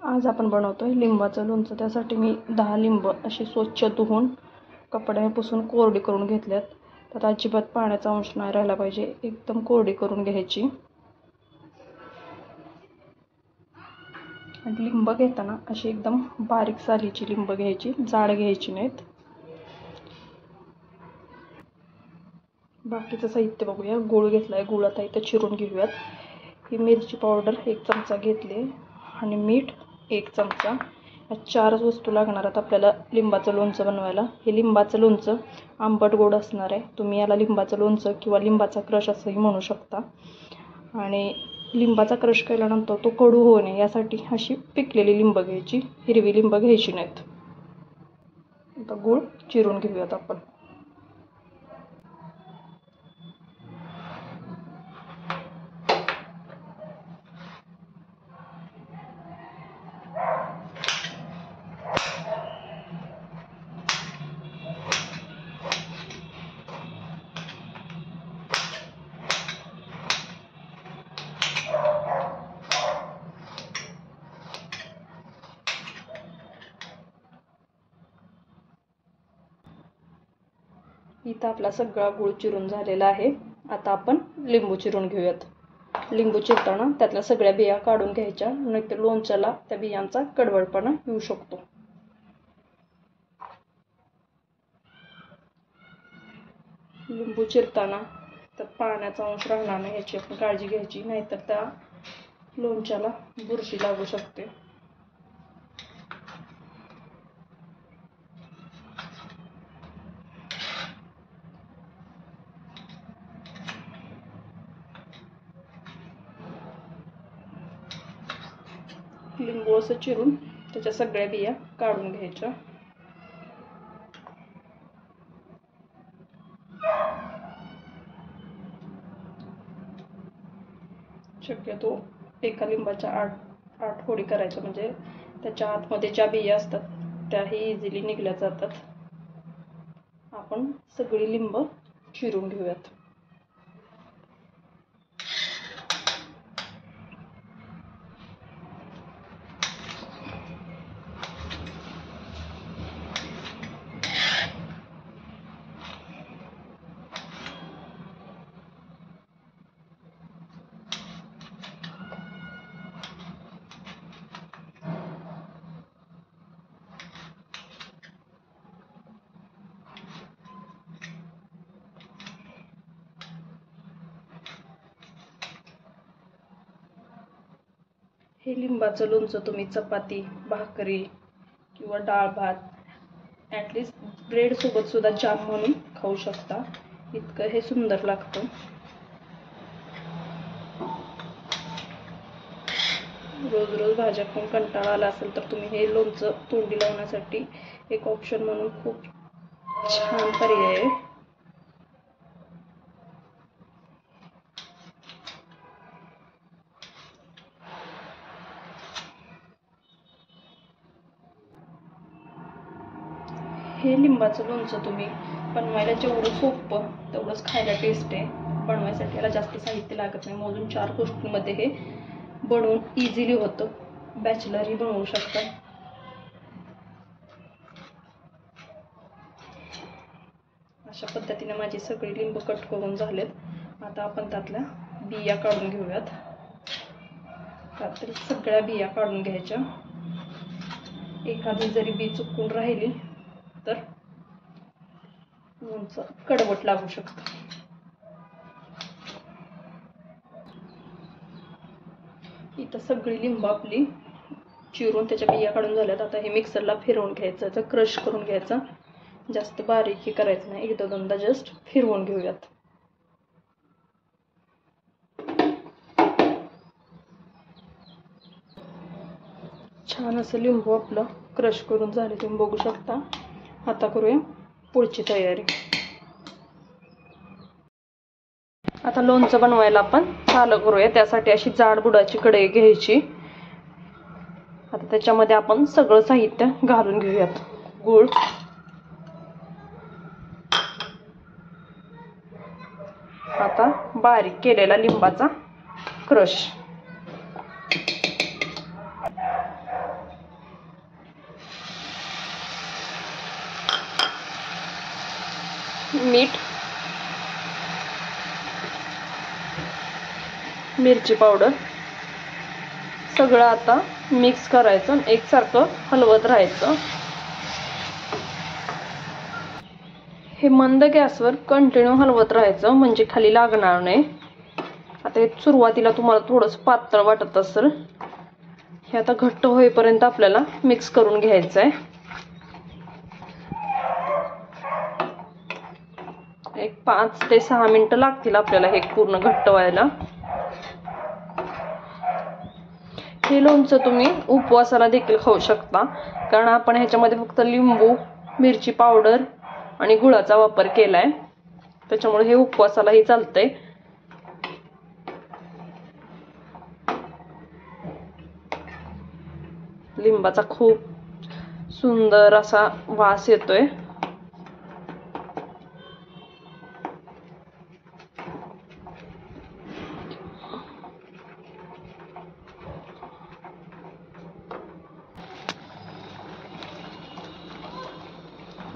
आज आपण बनवतोय लिंबाचं लोणचं। त्यासाठी मी 10 लिंब अशी स्वच्छ धुवून कपड्याने पुसून कोरडी करून घेतल्यात। त्यात अजिबात पाण्याचा अंश नाही राहिला पाहिजे, एकदम कोरडी करून घ्यायची। आणि लिंब घेताना अशी एकदम बारीक सालीची लिंब घ्यायची, जाड घ्यायची नाहीत। बाकीचं साहित्य बघूया। गूळ घेतलाय, गूळ आता इथं चिरून घेऊयात। ही मिरची पावडर 1 चमचा घेतली आणि मीठ 1 चमचा। या 4 वस्तू लागणार आहेत आपल्याला लिंबाचं लोणचं बनवायला। हे लिंबाचं लोणचं आंबट गोड असणार आहे। तुम्ही याला लिंबाचं लोणचं किंवा लिंबाचा क्रश असंही म्हणू शकता। आणि लिंबाचा क्रश केल्यानंतर तो कडू होऊ नये यासाठी अशी पिकलेली लिंब घ्यायची, हिरवी लिंब घ्यायची नाहीत। आता गूळ चिरून घेऊयात आपण। इथं आपला सगळा गूळ चिरून झालेला आहे। आता आपण लिंबू चिरून घेऊयात। लिंबू चिरताना त्यातल्या सगळ्या बिया काढून घ्यायच्या, नाहीतर लोणच्याला त्या बियांचा कडवटपणा येऊ शकतो। लिंबू चिरताना त्यात पाण्याचा अंश राहणार नाही याची आपण काळजी घ्यायची, नाहीतर त्या लोणच्याला बुरशी लागू शकते। लिंबू असं चिरून त्याच्या सगळ्या बिया काढून घ्यायच्या। शक्यतो एका लिंबाच्या 8 फोडी करायच्या, म्हणजे त्याच्या आतमध्ये ज्या बिया असतात त्याही इझिली निघल्या जातात। आपण सगळी लिंब चिरून घेऊयात। हे लिंबाचं लोणचं तुम्ही चपाती, भाकरी किंवा डाळ भात, ॲटलिस्ट ब्रेड सोबत सुद्धा जाम म्हणून खाऊ शकता। इतकं हे सुंदर लागतं। रोज रोज भाज्या खाऊन कंटाळा आला असेल तर तुम्ही हे लोणचं तोंडी लावण्यासाठी एक ऑप्शन म्हणून खूप छान पर्याय आहे। हे लिंबाचं लोणचं तुम्ही बनवायला जेवढं सोपं तेवढंच खायला टेस्ट आहे। बनवायसाठी याला जास्त साहित्य लागत नाही। मोजून 4 गोष्टींमध्ये हे बनवून इझिली होतं। बॅचलरही बनवू शकता। अशा पद्धतीने माझी सगळी लिंब कट करून झालेत। आता आपण त्यातल्या बिया काढून घेऊयात। त्यातल्या सगळ्या बिया काढून घ्यायच्या। एखादी जरी बी चुकून राहिली तर लोणचं कडवट लागू शकतं। इथं सगळी लिंब आपली चिरून त्याच्या बिया काढून झाल्यात। आता हे मिक्सरला फिरवून घ्यायचं, त्याचं क्रश करून घ्यायचं। जास्त बारीकही करायचं नाही, एकदा दोनदा जस्ट फिरवून घेऊयात। छान असं लिंबू आपलं क्रश करून झाले, तुम्ही बघू शकता। आता करूया पुढची तयारी। आता लोणचं बनवायला आपण चालू करूया। त्यासाठी अशी जाड बुडाची कढई घ्यायची। आता त्याच्यामध्ये आपण सगळं साहित्य घालून घेऊयात। गूळ, आता बारीक केलेला लिंबाचा क्रश, मीठ, मिरची पावडर सगळं आता मिक्स करायचं, एकसारखं हलवत राहायचं. हे मंद गॅसवर कंटिन्यू हलवत राहायचं म्हणजे खाली लागणार नाही. आता हे सुरुवातीला तुम्हाला थोडंसं पातळ वाटत असेल, हे आता घट्ट होईपर्यंत आपल्याला मिक्स करून घ्यायचं आहे. एक 5 ते 6 मिनिटं लागतील आपल्याला हे पूर्ण घट्ट व्हायला. हे लोणचं तुम्ही उपवासाला देखील खाऊ शकता, कारण आपण ह्याच्यामध्ये फक्त लिंबू, मिरची पावडर आणि गुळाचा वापर केलाय, त्याच्यामुळे हे उपवासालाही चालतंय. लिंबाचा खूप सुंदर असा वास येतोय.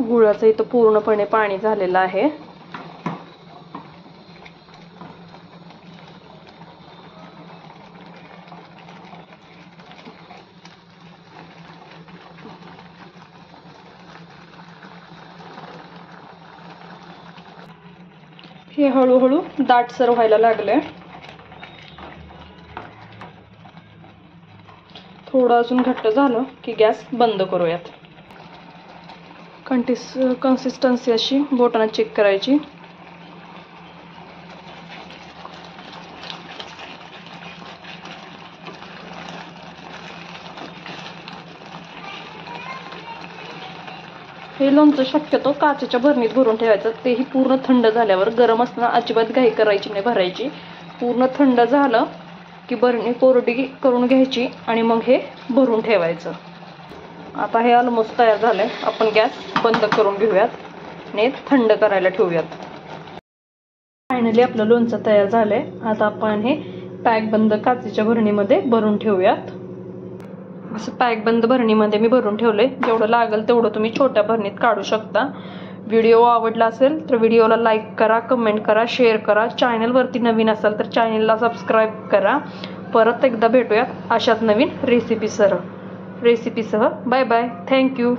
गुळाचं इथं पूर्णपणे पाणी झालेलं आहे. हे हळूहळू दाटसर व्हायला लागले. थोडं अजून घट्ट झालं की गॅस बंद करूयात. कन्सिस्टन्सी अशी बोटाने चेक करायची. हे लोणचं शक्यतो काचेच्या भरणीत भरून ठेवायचं, तेही पूर्ण थंड झाल्यावर. गरम असताना अजिबात घाई करायची नाही भरायची. पूर्ण थंड झालं की भरणी कोरडी करून घ्यायची आणि मग हे भरून ठेवायचं. आता हे ऑलमोस्ट तयार झालंय. आपण गॅस बंद करून घेऊयात आणि थंड करायला ठेवूयात. फायनली आपलं लोणचं तयार झालंय. आता आपण हे पॅक बंद काचेच्या भरणीमध्ये भरून ठेवूयात. असं पॅक बंद भरणीमध्ये मी भरून ठेवले. जेवढं लागेल तेवढं तुम्ही छोट्या भरणीत काढू शकता. व्हिडिओ आवडला असेल तर व्हिडिओला लाईक करा, कमेंट करा, शेअर करा. चॅनलवरती नवीन असाल तर चॅनलला सबस्क्राईब करा. परत एकदा भेटूयात अशाच नवीन रेसिपीसह. Bye bye. थँक्यू.